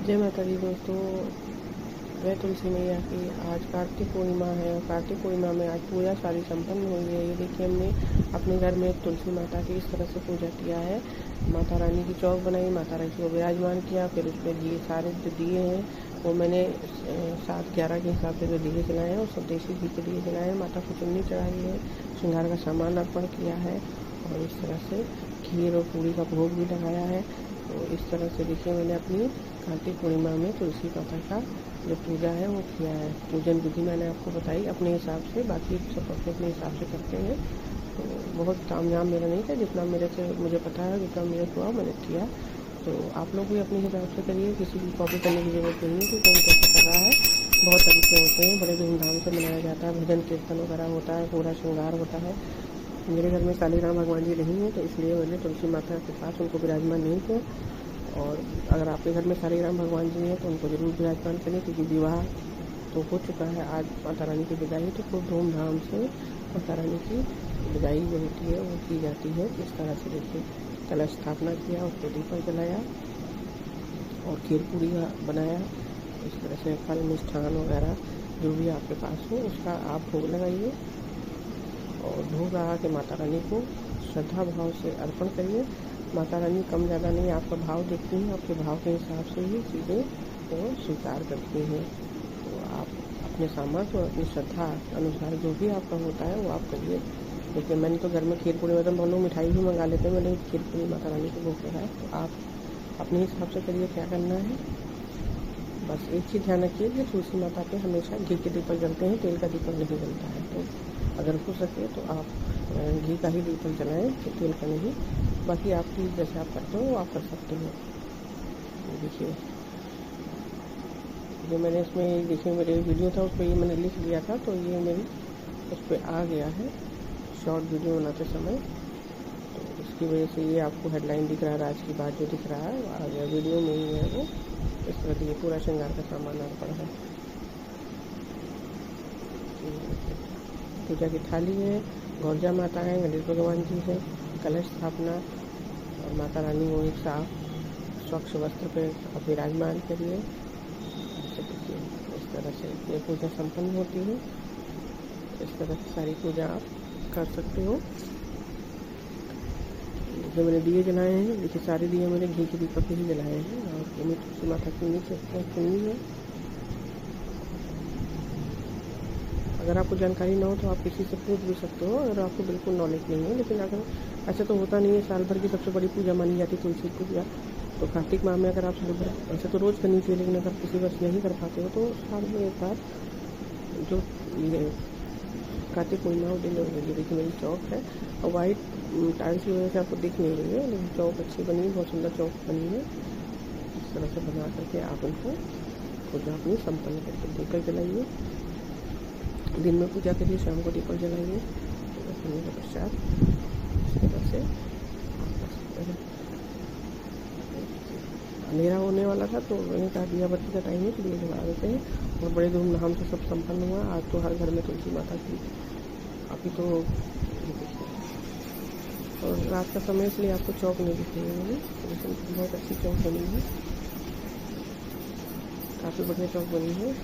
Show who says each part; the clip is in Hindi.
Speaker 1: जय माता दी दोस्तों। जय तुलसी मैया की। आज कार्तिक पूर्णिमा है और कार्तिक पूर्णिमा में आज पूजा सारी संपन्न हुई है। ये देखिए, हमने अपने घर में तुलसी माता की इस तरह से पूजा किया है। माता रानी की चौक बनाई, माता रानी को विराजमान किया, फिर उसमें दिए सारे जो दिए हैं वो मैंने 7-11 के हिसाब से जो दिए जलाए हैं और सब देसी घी के दिए जलाए हैं। माता को चुन्नी चढ़ाई है, श्रृंगार का सामान अर्पण किया है और इस तरह से खीर और पूड़ी का भोग भी लगाया है। तो इस तरह से देखिए, मैंने अपनी कार्तिक पूर्णिमा में तुलसी माता का जो पूजा है वो किया है। पूजन विधि मैंने आपको बताई अपने हिसाब से, बाकी सब अपने अपने हिसाब से करते हैं। तो बहुत तामझाम मेरा नहीं था, जितना मेरे से मुझे पता है, जितना मेरे को मैंने किया। तो आप लोग भी अपने हिसाब से करिए, किसी की कॉपी करने की ज़रूरत नहीं है कि कौन कैसे कर रहा है। बहुत तरीके होते हैं, बड़े धूमधाम से मनाया जाता है, भजन कीर्तन वगैरह होता है, पूरा श्रृंगार होता है। मेरे घर में शालीग्राम भगवान जी नहीं है, तो इसलिए मैंने तुलसी माता के पास उनको विराजमान नहीं किया। और अगर आपके घर में शालीग्राम भगवान जी हैं तो उनको जरूर विराजमान करें, क्योंकि विवाह तो हो चुका है। आज माता रानी की विदाई तो खूब धूमधाम से माता रानी की विदाई जो होती है वो की जाती है। इस तरह से देखिए, कलश स्थापना किया, उस पर दीपक जलाया और खीर पूड़ी बनाया। इस तरह से फल मिष्ठान वगैरह जो भी आपके पास हो उसका आप भोग लगाइए और भोग लगा के माता रानी को श्रद्धा भाव से अर्पण करिए। माता रानी कम ज़्यादा नहीं, आपका भाव देखती हैं, आपके भाव के हिसाब से ही चीज़ें वो स्वीकार करती हैं। तो आप अपने सामर्थ्य और अपनी श्रद्धा अनुसार जो भी आपका होता है वो आप करिए। देखिए, मैंने तो घर में खीर पूड़ी, मतलब हम लोग मिठाई भी मंगा लेते हैं, मैंने खीर पूड़ी माता रानी को भोग लगाया। तो आप अपने हिसाब से करिए क्या करना है। बस एक चीज़ ध्यान रखिए कि तुलसी माता पे हमेशा घी के दीपक जलते हैं, तेल का दीपक नहीं जलता है। तो अगर हो सके तो आप घी का ही दीपक जलाएं, तो तेल का नहीं। बाकी आपकी जैसे आप करते हो वो आप कर सकते हो। देखिए, जो मैंने इसमें देखिए मेरे वीडियो था उस पर ये मैंने लिख लिया था, तो ये मेरी उस पर आ गया है शॉर्ट वीडियो बनाते समय। तो इसकी वजह से ये आपको हेडलाइन दिख रहा है, आज की बात जो दिख रहा है वो आ गया, वीडियो में ही है वो। इस तरह से ये पूरा श्रृंगार का सामान अर्पण है। पूजा की थाली है, गौरजा माता है, गणेश भगवान जी है, कलश स्थापना और माता रानी को एक साफ स्वच्छ वस्त्र पे आप विराजमान करिए। देखिए, इस तरह से ये पूजा संपन्न होती है। इस तरह से सारी पूजा आप कर सकते हो। जो मैंने दिए जलाए हैं, देखिए सारे दिए मैंने घी के दीपक ही जलाए हैं और तुलसी माता की नीचे चुन्नी है। अगर आपको जानकारी ना हो तो आप किसी से पूछ भी सकते हो, अगर आपको बिल्कुल नॉलेज नहीं है। लेकिन अगर ऐसा तो होता नहीं है, साल भर की सबसे बड़ी पूजा मानी जाती है तुलसी पूजा। तो कार्तिक माह में अगर आप साल भर, ऐसे तो रोज़ करनी चाहिए, लेकिन अगर किसी वर्ष नहीं कर पाते हो तो साल में एक बार जो ये कार्तिक पूर्णिमा दिन ये देखिए मेरी चौक है और वाइट टाइल्स की वजह से आपको दिख नहीं रही है, लेकिन चौक अच्छी बनी है, बहुत सुंदर चौक बनी है। इस तरह से बना करके आप उनको पूजा अपनी संपन्न करके दीपक जलाइए। दिन में पूजा करिए, शाम को दीपक जलाइए। करने के पश्चात इस तरह से आप कर सकते हैं। अंधेरा होने वाला था तो मैंने कहा दिया बत्ती का टाइम है तो दिए जला देते हैं। और बड़े धूमधाम से सब संपन्न हुआ। आज तो हर घर में तुलसी माता की अभी तो और रात का समय, इसलिए आपको चौक नहीं दिखेगी मुझे, लेकिन बहुत अच्छी चौक बनी है, काफ़ी बढ़िया चौक बनी है।